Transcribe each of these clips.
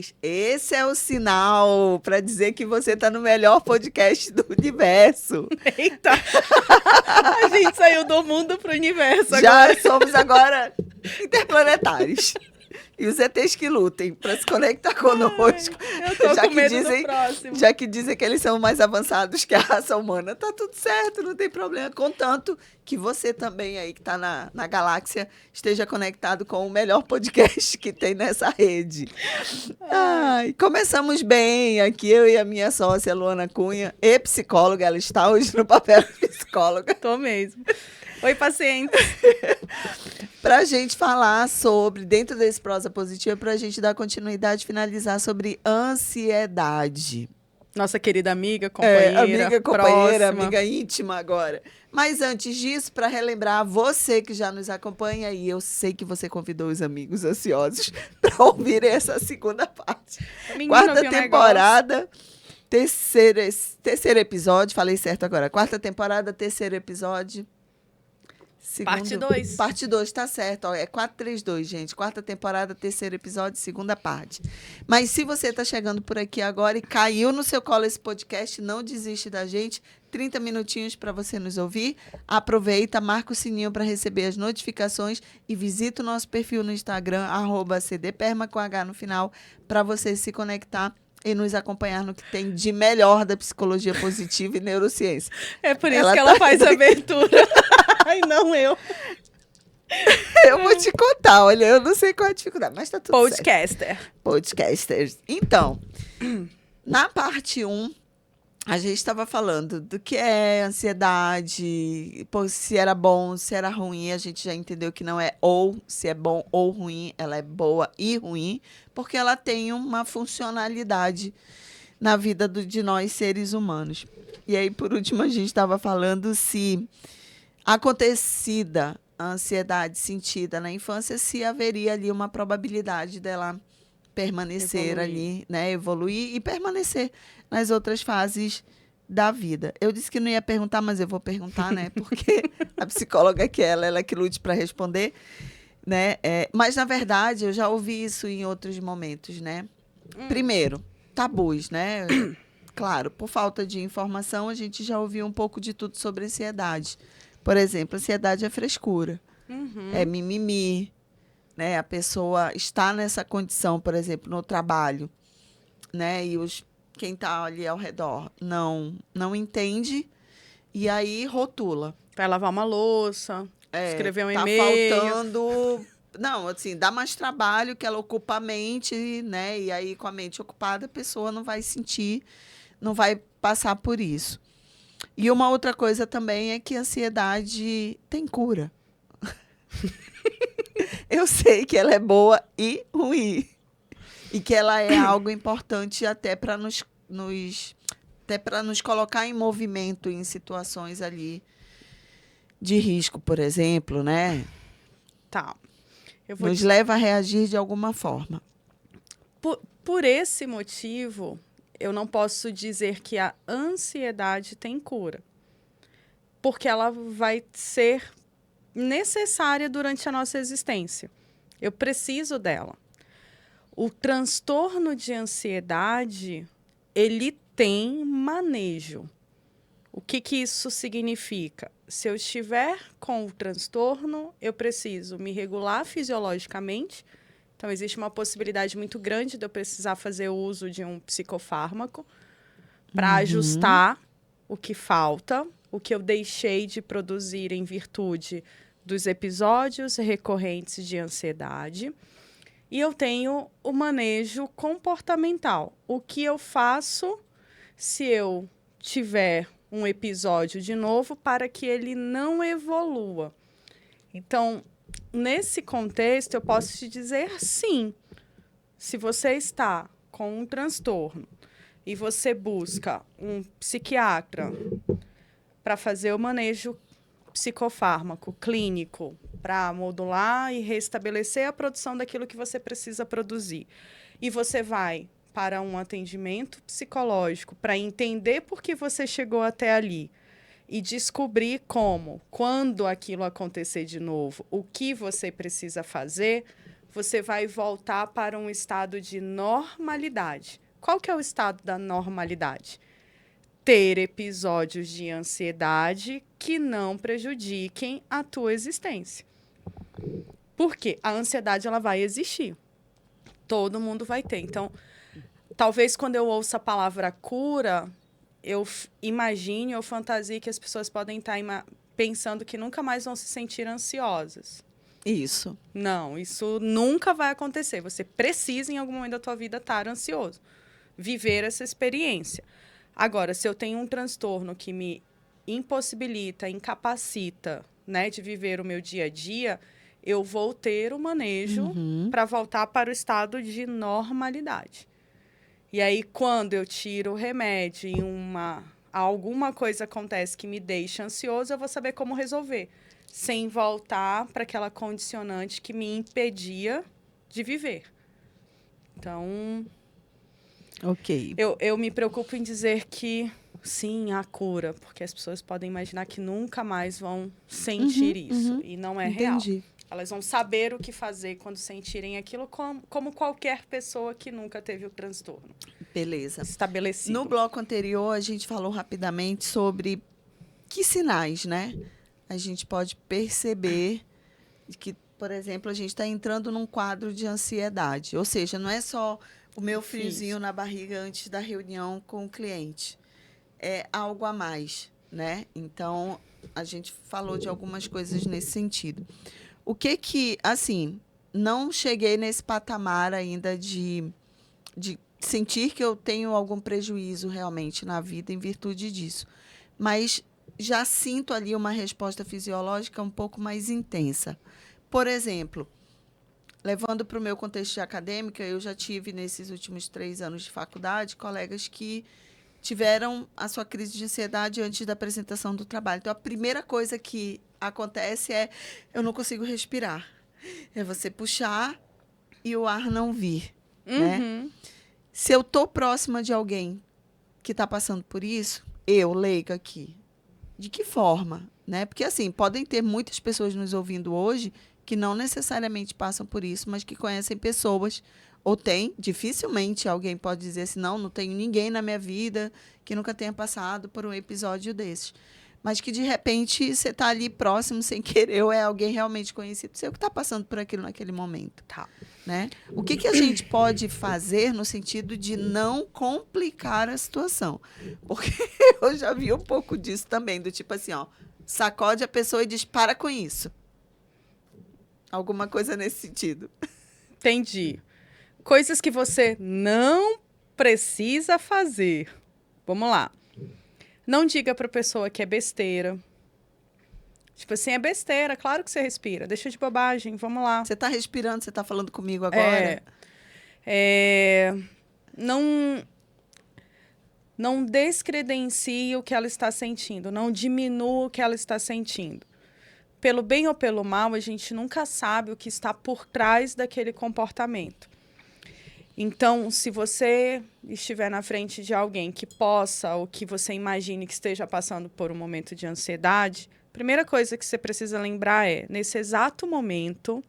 vocês, esse é o sinal para dizer que você está no melhor podcast do universo. Eita! A gente saiu do mundo pro universo Já agora. somos agora interplanetários. E os ETs que lutem para se conectar conosco. Eu tô já com que medo dizem, do próximo. Já que dizem que eles são mais avançados que a raça humana, tá tudo certo, não tem problema. Contanto que você também aí que está na galáxia esteja conectado com o melhor podcast que tem nessa rede. Ai, começamos bem aqui, eu e a minha sócia, Luana Cunha, e psicóloga, ela está hoje no papel de psicóloga. Tô mesmo. Oi, paciente. Para a gente falar sobre, dentro desse prosa positiva, para a gente dar continuidade e finalizar sobre ansiedade. Nossa querida amiga, companheira, amiga, próxima. amiga íntima agora. Mas antes disso, para relembrar você que já nos acompanha, e eu sei que você convidou os amigos ansiosos para ouvir essa segunda parte. Quarta temporada, terceiro episódio, falei certo agora. Quarta temporada, terceiro episódio. Parte 2. Parte 2, tá certo. Ó, é 432, gente. Quarta temporada, terceiro episódio, segunda parte. Mas se você está chegando por aqui agora e caiu no seu colo esse podcast, não desiste da gente. 30 minutinhos para você nos ouvir. Aproveita, marca o sininho para receber as notificações e visita o nosso perfil no Instagram, @cdperma com H no final, para você se conectar e nos acompanhar no que tem de melhor da psicologia positiva e neurociência. É por isso que ela faz a abertura. Ai, não eu. Eu vou te contar, olha, eu não sei qual é a dificuldade, mas tá tudo Podcaster. certo. Podcasters. Então, na parte 1, a gente estava falando do que é ansiedade, se era bom, se era ruim. A gente já entendeu que não é ou se é bom ou ruim, ela é boa e ruim, porque ela tem uma funcionalidade na vida de nós seres humanos. E aí, por último, a gente estava falando se acontecida a ansiedade sentida na infância, se haveria ali uma probabilidade dela permanecer ali, né, evoluir e permanecer nas outras fases da vida. Eu disse que não ia perguntar, mas eu vou perguntar, né, porque a psicóloga que ela que lute para responder, né, mas na verdade eu já ouvi isso em outros momentos, né. Primeiro, tabus, né, claro, por falta de informação a gente já ouviu um pouco de tudo sobre ansiedade. Por exemplo, ansiedade é frescura, é mimimi, né? A pessoa está nessa condição, por exemplo, no trabalho, né? E quem está ali ao redor não entende e aí rotula. Vai lavar uma louça, escrever um tá e-mail. Faltando... Não, assim, dá mais trabalho que ela ocupa a mente, né? E aí, com a mente ocupada, a pessoa não vai sentir, não vai passar por isso. E uma outra coisa também é que a ansiedade tem cura. Eu sei que ela é boa e ruim. E que ela é algo importante até para nos colocar em movimento em situações ali de risco, por exemplo, né? Tá. Nos leva a reagir de alguma forma. Por esse motivo, eu não posso dizer que a ansiedade tem cura, porque ela vai ser necessária durante a nossa existência. Eu preciso dela. O transtorno de ansiedade, ele tem manejo. O que isso significa? Se eu estiver com o transtorno, eu preciso me regular fisiologicamente. Então, existe uma possibilidade muito grande de eu precisar fazer uso de um psicofármaco para ajustar o que falta, o que eu deixei de produzir em virtude dos episódios recorrentes de ansiedade. E eu tenho o manejo comportamental. O que eu faço se eu tiver um episódio de novo para que ele não evolua. Então, nesse contexto, eu posso te dizer sim. Se você está com um transtorno e você busca um psiquiatra para fazer o manejo psicofármaco clínico, para modular e restabelecer a produção daquilo que você precisa produzir, e você vai para um atendimento psicológico para entender por que você chegou até ali e descobrir como, quando aquilo acontecer de novo, o que você precisa fazer, você vai voltar para um estado de normalidade. Qual que é o estado da normalidade? Ter episódios de ansiedade que não prejudiquem a tua existência. Por quê? A ansiedade ela vai existir. Todo mundo vai ter. Então, talvez quando eu ouço a palavra cura, eu imagine ou fantasie que as pessoas podem estar pensando que nunca mais vão se sentir ansiosas. Isso. Não, isso nunca vai acontecer. Você precisa, em algum momento da tua vida, estar ansioso. Viver essa experiência. Agora, se eu tenho um transtorno que me impossibilita, incapacita, né, de viver o meu dia a dia, eu vou ter o manejo para voltar para o estado de normalidade. E aí, quando eu tiro o remédio e alguma coisa acontece que me deixa ansioso, eu vou saber como resolver, sem voltar para aquela condicionante que me impedia de viver. Então, ok. Eu me preocupo em dizer que, sim, há cura, porque as pessoas podem imaginar que nunca mais vão sentir isso, e não é Entendi. real. Elas vão saber o que fazer quando sentirem aquilo, como qualquer pessoa que nunca teve o transtorno. Beleza. Estabelecido. No bloco anterior, a gente falou rapidamente sobre que sinais, né? A gente pode perceber que, por exemplo, a gente está entrando num quadro de ansiedade. Ou seja, não é só o meu friozinho na barriga antes da reunião com o cliente. É algo a mais, né? Então, a gente falou de algumas coisas nesse sentido. O que, assim, não cheguei nesse patamar ainda de sentir que eu tenho algum prejuízo realmente na vida em virtude disso. Mas já sinto ali uma resposta fisiológica um pouco mais intensa. Por exemplo, levando para o meu contexto de acadêmica, eu já tive, nesses últimos 3 anos de faculdade, colegas que tiveram a sua crise de ansiedade antes da apresentação do trabalho. Então, a primeira coisa que acontece é eu não consigo respirar. É você puxar e o ar não vir, né? Se eu estou próxima de alguém que está passando por isso, eu, leiga aqui, de que forma, né? Porque, assim, podem ter muitas pessoas nos ouvindo hoje que não necessariamente passam por isso, mas que conhecem pessoas, ou tem, dificilmente alguém pode dizer assim, não tenho ninguém na minha vida que nunca tenha passado por um episódio desses. Mas que, de repente, você está ali próximo, sem querer, ou é alguém realmente conhecido, você que está passando por aquilo naquele momento. Tá. Né? O que a gente pode fazer no sentido de não complicar a situação? Porque eu já vi um pouco disso também, do tipo assim, ó, sacode a pessoa e diz, para com isso. Alguma coisa nesse sentido. Entendi. Coisas que você não precisa fazer. Vamos lá. Não diga para a pessoa que é besteira. Tipo assim, é besteira, claro que você respira. Deixa de bobagem, vamos lá. Você está respirando, você está falando comigo agora? Não descredencie o que ela está sentindo. Não diminua o que ela está sentindo. Pelo bem ou pelo mal, a gente nunca sabe o que está por trás daquele comportamento. Então, se você estiver na frente de alguém que possa ou que você imagine que esteja passando por um momento de ansiedade, a primeira coisa que você precisa lembrar é, nesse exato momento,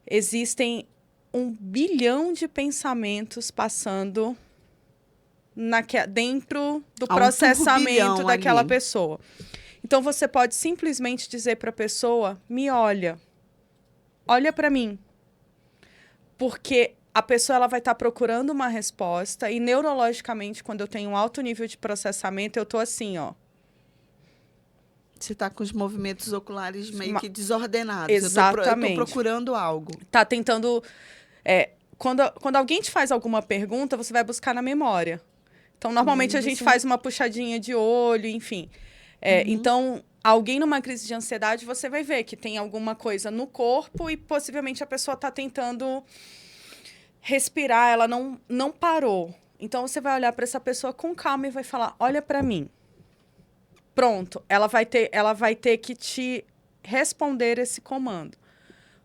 existem 1 bilhão de pensamentos passando dentro do processamento daquela pessoa. Então, você pode simplesmente dizer para a pessoa, me olha para mim. Porque a pessoa ela vai estar procurando uma resposta e, neurologicamente, quando eu tenho um alto nível de processamento, eu estou assim, ó. Você está com os movimentos oculares meio que desordenados. Exatamente. Eu estou procurando algo. Tá tentando... Quando alguém te faz alguma pergunta, você vai buscar na memória. Então, normalmente, a gente faz uma puxadinha de olho, enfim. Então, alguém numa crise de ansiedade, você vai ver que tem alguma coisa no corpo e, possivelmente, a pessoa está tentando respirar, ela não parou. Então, você vai olhar para essa pessoa com calma e vai falar, olha para mim. Pronto, ela vai ter que te responder esse comando.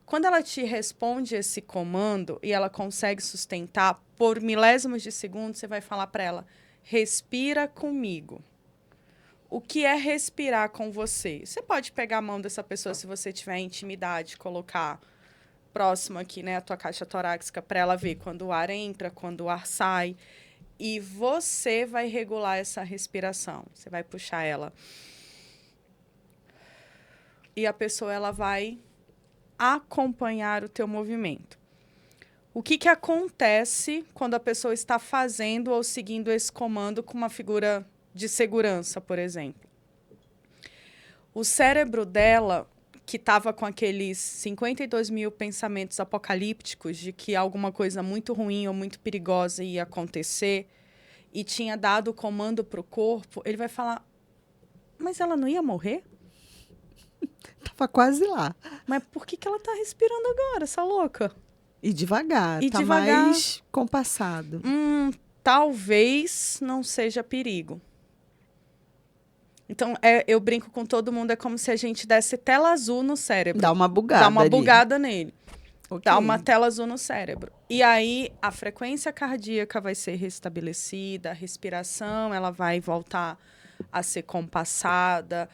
Quando ela te responde esse comando e ela consegue sustentar por milésimos de segundo, você vai falar para ela, respira comigo. O que é respirar com você? Você pode pegar a mão dessa pessoa se você tiver intimidade, colocar próximo aqui, né, a tua caixa torácica, para ela ver quando o ar entra, quando o ar sai. E você vai regular essa respiração. Você vai puxar ela. E a pessoa ela vai acompanhar o teu movimento. O que acontece quando a pessoa está fazendo ou seguindo esse comando com uma figura de segurança, por exemplo? O cérebro dela, que estava com aqueles 52 mil pensamentos apocalípticos de que alguma coisa muito ruim ou muito perigosa ia acontecer e tinha dado o comando para o corpo, ele vai falar, mas ela não ia morrer? Tava quase lá. Mas por que ela tá respirando agora, essa louca? E devagar, E tá devagar. mais compassado. Talvez não seja perigo. Então, eu brinco com todo mundo, é como se a gente desse tela azul no cérebro. Dá uma bugada Dá uma ali. bugada nele. Okay. Dá uma tela azul no cérebro. E aí, a frequência cardíaca vai ser restabelecida, a respiração ela vai voltar a ser compassada,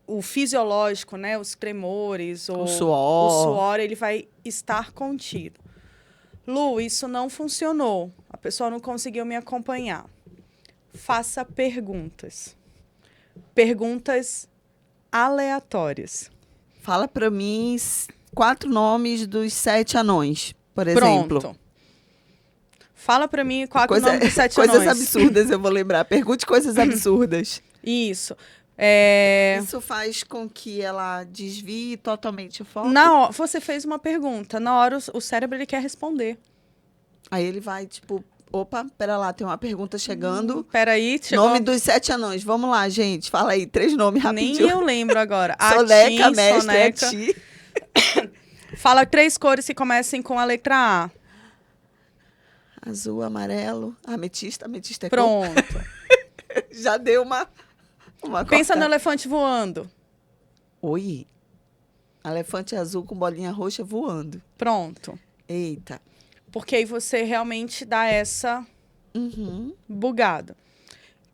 o fisiológico, né, os tremores, o suor, ele vai estar contido. Lu, isso não funcionou. A pessoa não conseguiu me acompanhar. Faça perguntas. Perguntas aleatórias. Fala para mim 4 nomes dos 7 anões, por exemplo. Pronto. Fala para mim 4 nomes dos 7 coisas anões. Coisas absurdas, eu vou lembrar. Pergunte coisas absurdas. Isso. Isso faz com que ela desvie totalmente o foco? Você fez uma pergunta. Na hora, o cérebro ele quer responder. Aí ele vai, tipo... Opa, pera lá, tem uma pergunta chegando. Peraí, chegou. Nome dos 7 anões. Vamos lá, gente. Fala aí, 3 nomes rapidinho. Nem eu lembro agora. Soneca, mestre, Soneca. Ati. Fala 3 cores que comecem com a letra A. Azul, amarelo, ametista. Ametista é Pronto. cor. Já deu uma Pensa cortada. no elefante voando. Oi. Elefante azul com bolinha roxa voando. Pronto. Eita. Porque aí você realmente dá essa bugada.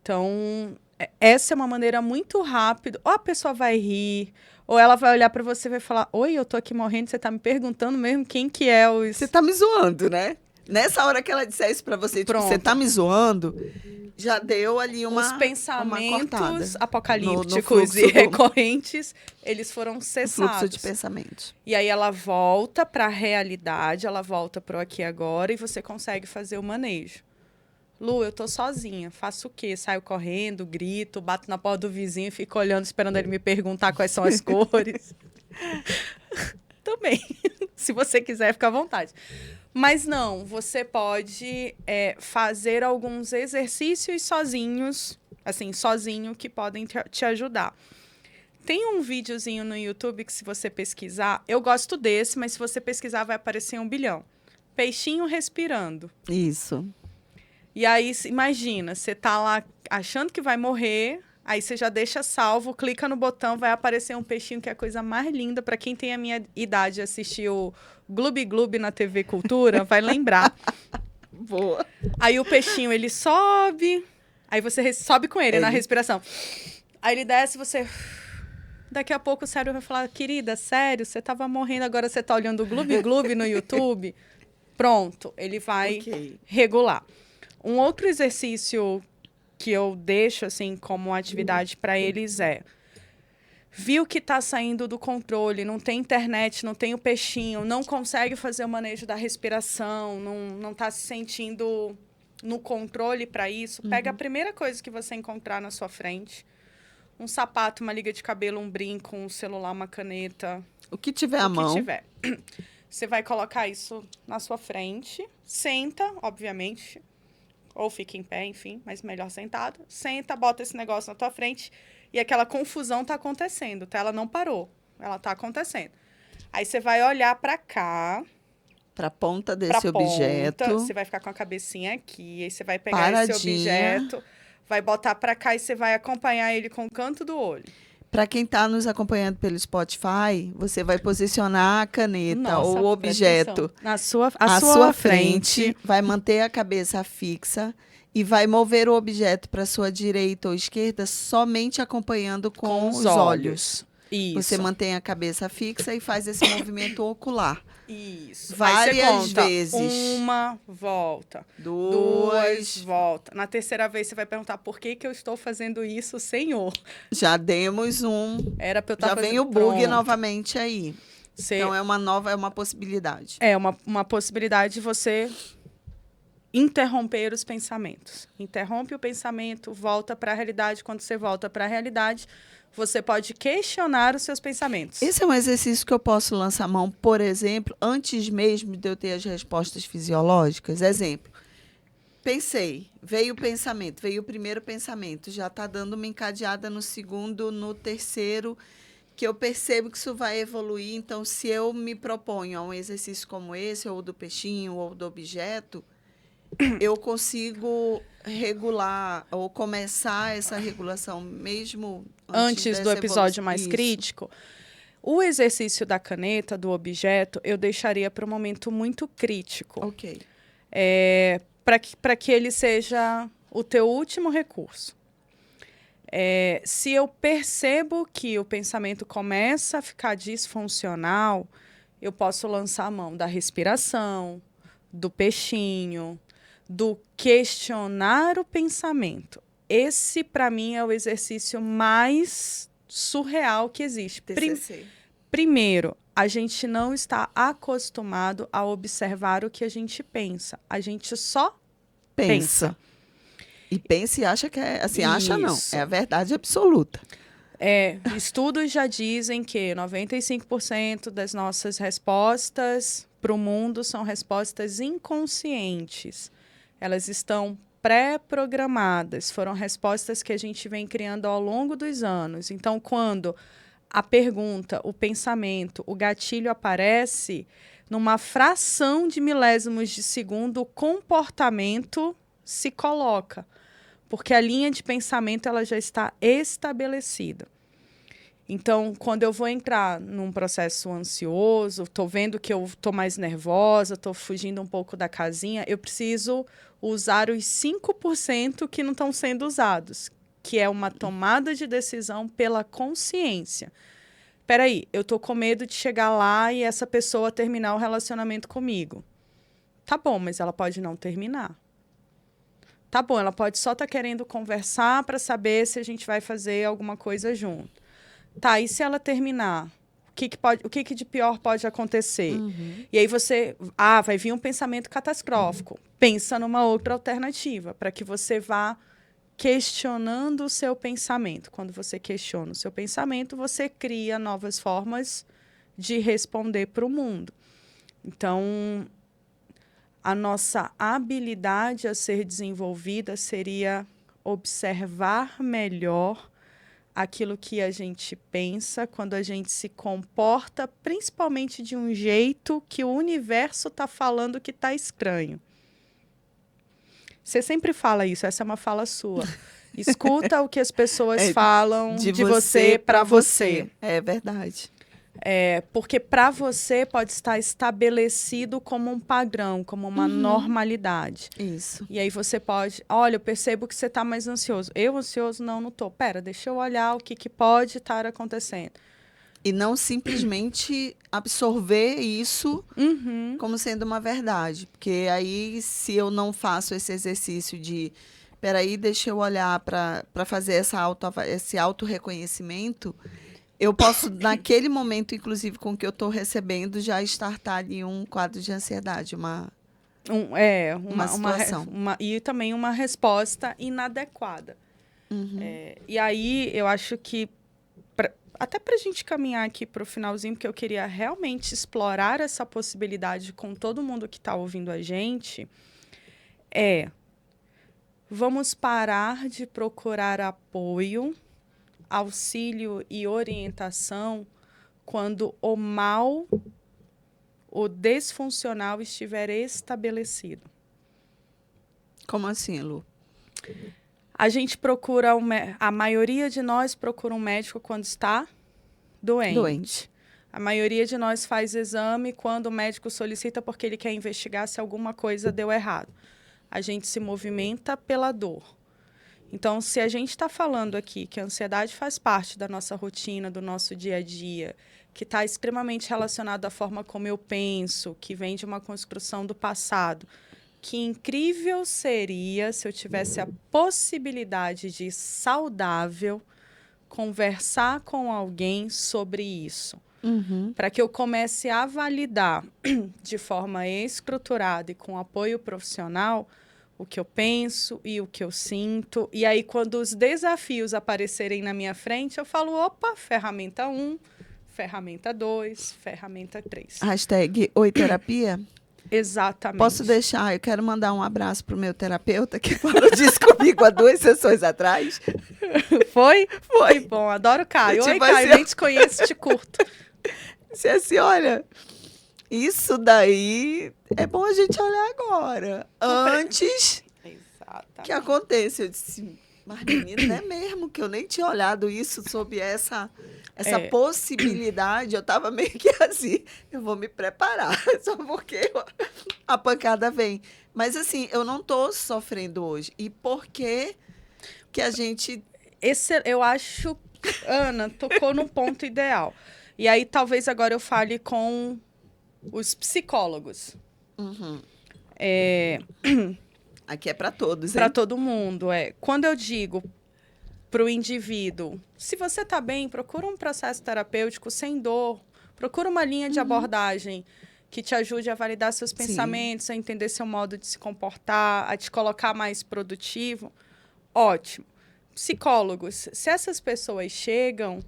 Então, essa é uma maneira muito rápida. Ou a pessoa vai rir, ou ela vai olhar para você e vai falar, oi, eu tô aqui morrendo, você tá me perguntando mesmo quem que é os... Você tá me zoando, né? Nessa hora que ela disser isso pra você, tipo, você tá me zoando, já deu ali Os pensamentos apocalípticos no e recorrentes, eles foram cessados. Fluxo de pensamentos. E aí ela volta para a realidade, ela volta para o aqui e agora e você consegue fazer o manejo. Lu, eu tô sozinha, faço o quê? Saio correndo, grito, bato na porta do vizinho, fico olhando, esperando ele me perguntar quais são as cores. Também. Se você quiser, fica à vontade. Mas não, você pode fazer alguns exercícios sozinhos, assim, sozinho, que podem te ajudar. Tem um videozinho no YouTube que, se você pesquisar, eu gosto desse, mas se você pesquisar, vai aparecer 1 bilhão. Peixinho respirando. Isso. E aí, imagina, você tá lá achando que vai morrer, aí você já deixa salvo, clica no botão, vai aparecer um peixinho, que é a coisa mais linda. Para quem tem a minha idade, assistiu Gloob Gloob na TV Cultura, vai lembrar. Boa. Aí o peixinho, ele sobe, aí você sobe com ele na respiração. Aí ele desce, você... Daqui a pouco o cérebro vai falar, querida, sério, você tava morrendo, agora você tá olhando o Gloob Gloob no YouTube? Pronto, ele vai regular. Um outro exercício que eu deixo, assim, como atividade para eles viu que está saindo do controle, não tem internet, não tem o peixinho, não consegue fazer o manejo da respiração, não está se sentindo no controle para isso, pega a primeira coisa que você encontrar na sua frente, um sapato, uma liga de cabelo, um brinco, um celular, uma caneta. O que tiver à mão. O que tiver. Você vai colocar isso na sua frente, senta, obviamente, ou fica em pé, enfim, mas melhor sentado. Senta, bota esse negócio na tua frente e aquela confusão tá acontecendo, tá? Ela não parou, ela tá acontecendo. Aí você vai olhar para cá. Para a ponta desse objeto. Você vai ficar com a cabecinha aqui, aí você vai pegar esse objeto, vai botar para cá e você vai acompanhar ele com o canto do olho. Para quem está nos acompanhando pelo Spotify, você vai posicionar a caneta ou o objeto à sua frente, vai manter a cabeça fixa e vai mover o objeto para sua direita ou esquerda somente acompanhando com os olhos. Isso. Você mantém a cabeça fixa e faz esse movimento ocular. Isso. Várias Aí você conta, vezes. 1, volta. 2, volta. Na terceira vez você vai perguntar por que eu estou fazendo isso, Senhor? Já demos um. Era para eu estar Já fazendo. vem o bug Pronto. novamente aí. Então é uma possibilidade. É uma possibilidade de você interromper os pensamentos. Interrompe o pensamento, volta para a realidade. Quando você volta para a realidade, você pode questionar os seus pensamentos. Esse é um exercício que eu posso lançar mão, por exemplo, antes mesmo de eu ter as respostas fisiológicas. Exemplo, pensei, veio o pensamento, veio o primeiro pensamento, já está dando uma encadeada no segundo, no terceiro, que eu percebo que isso vai evoluir. Então, se eu me proponho a um exercício como esse, ou do peixinho, ou do objeto, eu consigo regular ou começar essa regulação mesmo antes do episódio mais Isso. crítico. O exercício da caneta, do objeto, eu deixaria para um momento muito crítico. Ok. Para que ele seja o teu último recurso. Se eu percebo que o pensamento começa a ficar disfuncional, eu posso lançar a mão da respiração, do peixinho, do questionar o pensamento. Esse, para mim, é o exercício mais surreal que existe. Primeiro, a gente não está acostumado a observar o que a gente pensa. A gente só pensa. E pensa e acha que é assim. Isso. Acha não, é a verdade absoluta. Estudos já dizem que 95% das nossas respostas para o mundo são respostas inconscientes. Elas estão pré-programadas, foram respostas que a gente vem criando ao longo dos anos. Então, quando a pergunta, o pensamento, o gatilho aparece, numa fração de milésimos de segundo, o comportamento se coloca, porque a linha de pensamento ela já está estabelecida. Então, quando eu vou entrar num processo ansioso, estou vendo que eu estou mais nervosa, estou fugindo um pouco da casinha, eu preciso usar os 5% que não estão sendo usados, que é uma tomada de decisão pela consciência. Espera aí, eu estou com medo de chegar lá e essa pessoa terminar o relacionamento comigo. Tá bom, mas ela pode não terminar. Tá bom, ela pode só estar querendo conversar para saber se a gente vai fazer alguma coisa junto. Tá, e se ela terminar? O que de pior pode acontecer? Uhum. E aí você... vai vir um pensamento catastrófico. Pensa numa outra alternativa, para que você vá questionando o seu pensamento. Quando você questiona o seu pensamento, você cria novas formas de responder para o mundo. Então, a nossa habilidade a ser desenvolvida seria observar melhor aquilo que a gente pensa, quando a gente se comporta, principalmente de um jeito que o universo está falando que está estranho. Você sempre fala isso, essa é uma fala sua. Escuta o que as pessoas falam de você para você. É verdade. Porque para você pode estar estabelecido como um padrão, como uma normalidade. Isso. E aí você pode... Olha, eu percebo que você está mais ansioso. Eu ansioso? Não estou. Pera, deixa eu olhar o que pode estar acontecendo. E não simplesmente absorver isso como sendo uma verdade. Porque aí, se eu não faço esse exercício de... Peraí, deixa eu olhar para fazer esse auto-reconhecimento... Eu posso, naquele momento, inclusive, com que eu estou recebendo, já startar ali um quadro de ansiedade, uma situação. E também uma resposta inadequada. E aí, eu acho que, até para a gente caminhar aqui para o finalzinho, porque eu queria realmente explorar essa possibilidade com todo mundo que está ouvindo a gente, vamos parar de procurar apoio, auxílio e orientação quando o mal, o desfuncional estiver estabelecido. Como assim, Lu? A gente procura, a maioria de nós procura um médico quando está doente. A maioria de nós faz exame quando o médico solicita porque ele quer investigar se alguma coisa deu errado. A gente se movimenta pela dor. Então, se a gente está falando aqui que a ansiedade faz parte da nossa rotina, do nosso dia a dia, que está extremamente relacionado à forma como eu penso, que vem de uma construção do passado, que incrível seria se eu tivesse a possibilidade de, saudável, conversar com alguém sobre isso. Para que eu comece a validar de forma estruturada e com apoio profissional o que eu penso e o que eu sinto. E aí, quando os desafios aparecerem na minha frente, eu falo, opa, ferramenta 1, ferramenta 2, ferramenta 3. Hashtag Oi Terapia. Exatamente. Posso deixar? Eu quero mandar um abraço pro meu terapeuta que falou disso comigo há 2 sessões atrás. Foi? Foi. Que bom, adoro Caio. Tipo Oi, Caio, assim, nem te conheço, te curto. Disse assim, olha, isso daí é bom a gente olhar agora. Antes que aconteça. Eu disse, mas menina, não é mesmo que eu nem tinha olhado isso sob essa possibilidade. Eu estava meio que assim, eu vou me preparar, só porque a pancada vem. Mas assim, eu não estou sofrendo hoje. E por que a gente... Eu acho, Ana, tocou num ponto ideal. E aí, talvez agora eu fale com os psicólogos. Aqui é para todos, hein? Para todo mundo. Quando eu digo para o indivíduo, se você está bem, procura um processo terapêutico sem dor, procura uma linha de abordagem que te ajude a validar seus pensamentos, a entender seu modo de se comportar, a te colocar mais produtivo. Ótimo. Psicólogos, se essas pessoas chegam,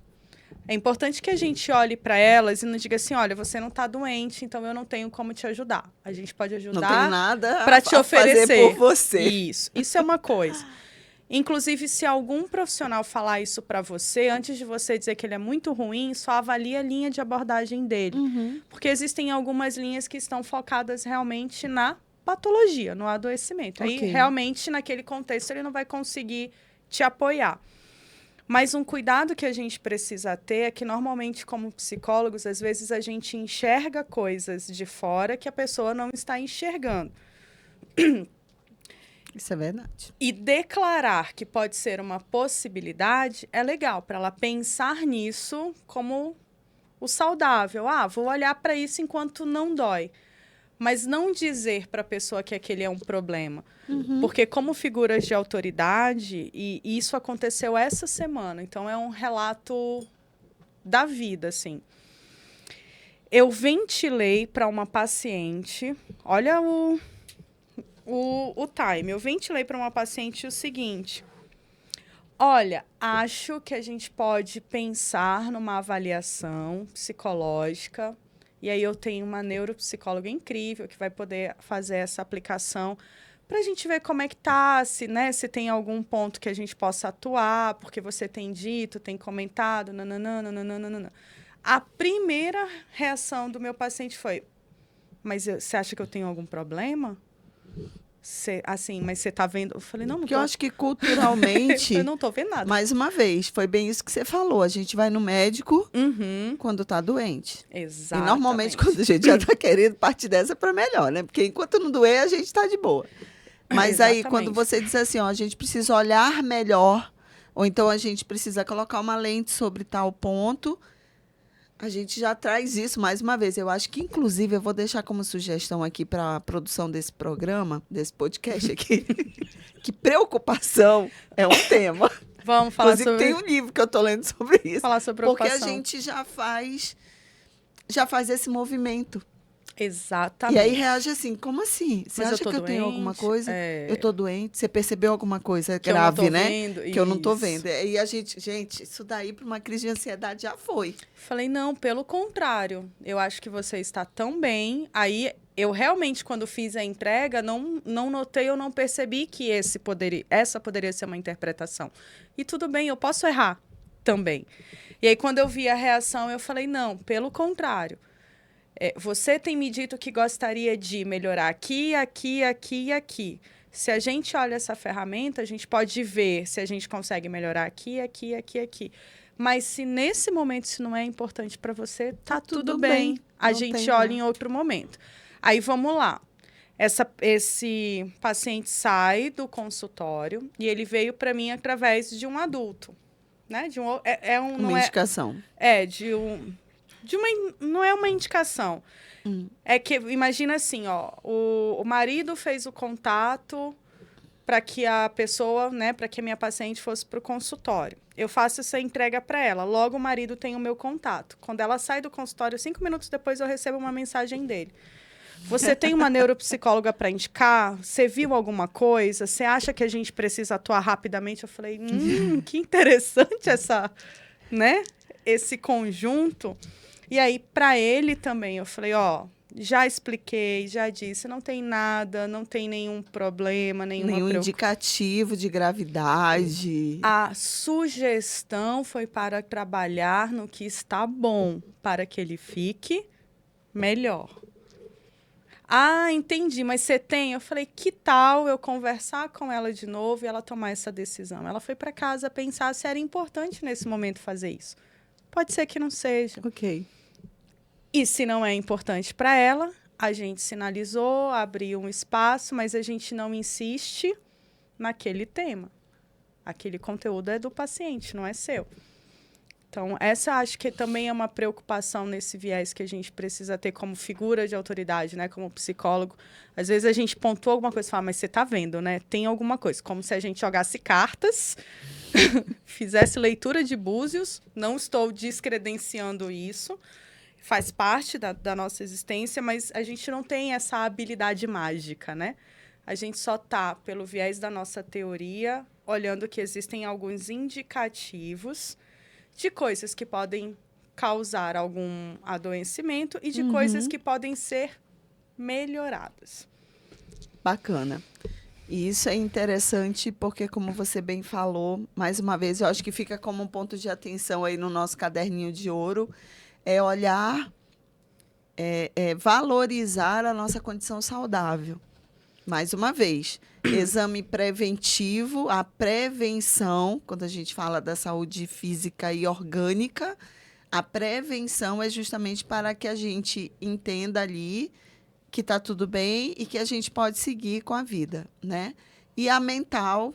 é importante que a gente olhe para elas e não diga assim, olha, você não está doente, então eu não tenho como te ajudar. A gente pode ajudar. Não tenho nada para te oferecer fazer por você. Isso é uma coisa. Inclusive, se algum profissional falar isso para você, antes de você dizer que ele é muito ruim, só avalie a linha de abordagem dele. Porque existem algumas linhas que estão focadas realmente na patologia, no adoecimento. Aí, realmente, naquele contexto, ele não vai conseguir te apoiar. Mas um cuidado que a gente precisa ter é que, normalmente, como psicólogos, às vezes a gente enxerga coisas de fora que a pessoa não está enxergando. Isso é verdade. E declarar que pode ser uma possibilidade é legal, para ela pensar nisso como o saudável. Vou olhar para isso enquanto não dói. Mas não dizer para a pessoa que aquele é um problema. Porque como figuras de autoridade, e isso aconteceu essa semana, então é um relato da vida, assim. Eu ventilei para uma paciente, olha o time, eu ventilei para uma paciente o seguinte, olha, acho que a gente pode pensar numa avaliação psicológica. E aí eu tenho uma neuropsicóloga incrível que vai poder fazer essa aplicação para a gente ver como é que tá, se tem algum ponto que a gente possa atuar, porque você tem dito, tem comentado, nananana. A primeira reação do meu paciente foi, mas você acha que eu tenho algum problema? Mas você tá vendo? Eu falei, não Porque eu acho que culturalmente... eu não tô vendo nada. Mais uma vez, foi bem isso que você falou. A gente vai no médico quando tá doente. Exatamente. E normalmente quando a gente já tá querendo partir dessa para melhor, né? Porque enquanto não doer, a gente tá de boa. Mas aí, quando você diz assim, ó, a gente precisa olhar melhor, ou então a gente precisa colocar uma lente sobre tal ponto, a gente já traz isso mais uma vez. Eu acho que, inclusive, eu vou deixar como sugestão aqui para a produção desse programa, desse podcast aqui, que preocupação é um tema. Vamos falar inclusive, tem um livro que eu estou lendo sobre isso. Falar sobre preocupação. Porque a gente já faz esse movimento. Exatamente. E aí reage assim, como assim? Você acha que eu tenho alguma coisa? Eu tô doente? Você percebeu alguma coisa grave, né? Que eu não tô vendo. E a gente, isso daí para uma crise de ansiedade já foi. Falei, não, pelo contrário. Eu acho que você está tão bem. Aí, eu realmente, quando fiz a entrega, não notei, eu não percebi que essa poderia ser uma interpretação. E tudo bem, eu posso errar também. E aí, quando eu vi a reação, eu falei, não, pelo contrário. Você tem me dito que gostaria de melhorar aqui, aqui, aqui e aqui. Se a gente olha essa ferramenta, a gente pode ver se a gente consegue melhorar aqui, aqui, aqui, aqui. Mas se nesse momento isso não é importante para você, tá tudo bem. A gente olha em outro momento. Aí, vamos lá. Esse paciente sai do consultório e ele veio para mim através de um adulto, né? Uma indicação. Não é uma indicação. É que, imagina assim, ó, o marido fez o contato para que a pessoa, né, para que a minha paciente fosse para o consultório. Eu faço essa entrega para ela. Logo, o marido tem o meu contato. Quando ela sai do consultório, 5 minutos depois, eu recebo uma mensagem dele. Você tem uma neuropsicóloga para indicar? Você viu alguma coisa? Você acha que a gente precisa atuar rapidamente? Eu falei, que interessante esse conjunto. E aí, para ele também, eu falei, já expliquei, já disse, não tem nada, não tem nenhum problema, nenhum indicativo de gravidade. A sugestão foi para trabalhar no que está bom, para que ele fique melhor. Ah, entendi, mas você tem? Eu falei, que tal eu conversar com ela de novo e ela tomar essa decisão? Ela foi para casa pensar se era importante nesse momento fazer isso. Pode ser que não seja. Ok. E se não é importante para ela, a gente sinalizou, abriu um espaço, mas a gente não insiste naquele tema. Aquele conteúdo é do paciente, não é seu. Então, essa acho que também é uma preocupação nesse viés que a gente precisa ter como figura de autoridade, né? Como psicólogo. Às vezes a gente pontua alguma coisa e fala, mas você está vendo, né? Tem alguma coisa. Como se a gente jogasse cartas, fizesse leitura de búzios. Não estou descredenciando isso. Faz parte da nossa existência, mas a gente não tem essa habilidade mágica, né? A gente só está, pelo viés da nossa teoria, olhando que existem alguns indicativos de coisas que podem causar algum adoecimento e de coisas que podem ser melhoradas. Bacana. E isso é interessante porque, como você bem falou, mais uma vez, eu acho que fica como um ponto de atenção aí no nosso caderninho de ouro, é olhar, valorizar a nossa condição saudável. Mais uma vez, exame preventivo, a prevenção, quando a gente fala da saúde física e orgânica, a prevenção é justamente para que a gente entenda ali que está tudo bem e que a gente pode seguir com a vida, né? E a mental,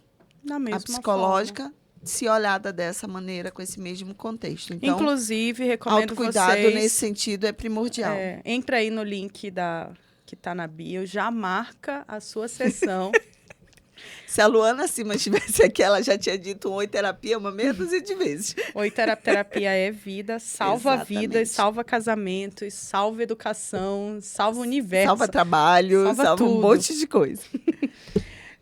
a psicológica, forma, se olhada dessa maneira, com esse mesmo contexto. Então, inclusive, recomendo autocuidado vocês... nesse sentido é primordial. Entra aí no link que está na bio, já marca a sua sessão. Se a Luana Simas estivesse aqui, ela já tinha dito oi terapia uma meia dúzia de vezes. Oi terapia é vida, salva vidas, salva casamentos, salva educação, salva o universo. Salva trabalho, salva um monte de coisa.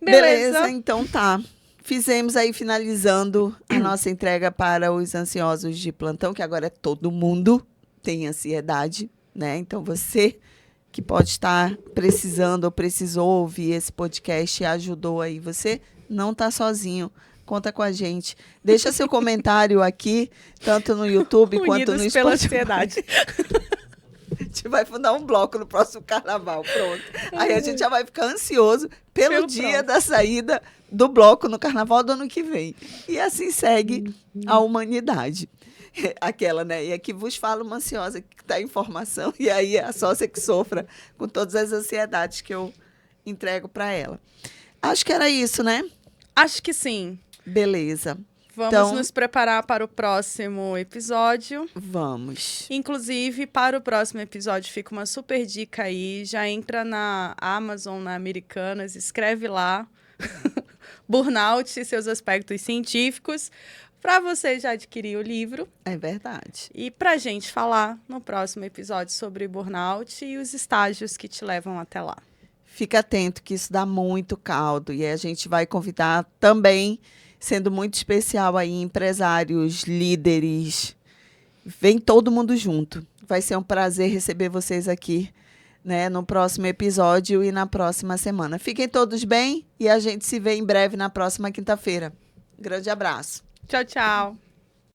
Beleza, então tá. Fizemos aí, finalizando a nossa entrega para os ansiosos de plantão, que agora é todo mundo tem ansiedade, né? Então você que pode estar precisando ou precisou ouvir esse podcast e ajudou aí, você não está sozinho. Conta com a gente. Deixa seu comentário aqui, tanto no YouTube quanto no Spotify. Pela ansiedade. A gente vai fundar um bloco no próximo carnaval, pronto. Aí a gente já vai ficar ansioso pelo dia da saída do bloco no carnaval do ano que vem. E assim segue a humanidade. Aquela, né? E aqui vos falo uma ansiosa que está em formação, e aí a sócia que sofra com todas as ansiedades que eu entrego para ela. Acho que era isso, né? Acho que sim. Beleza. Vamos nos preparar para o próximo episódio. Vamos. Inclusive, para o próximo episódio, fica uma super dica aí. Já entra na Amazon, na Americanas, escreve lá. Burnout e seus aspectos científicos. Para você já adquirir o livro. É verdade. E para a gente falar no próximo episódio sobre burnout e os estágios que te levam até lá. Fica atento que isso dá muito caldo. E a gente vai convidar também, sendo muito especial aí, empresários, líderes. Vem todo mundo junto. Vai ser um prazer receber vocês aqui, né, no próximo episódio e na próxima semana. Fiquem todos bem e a gente se vê em breve na próxima quinta-feira. Grande abraço. Tchau, tchau.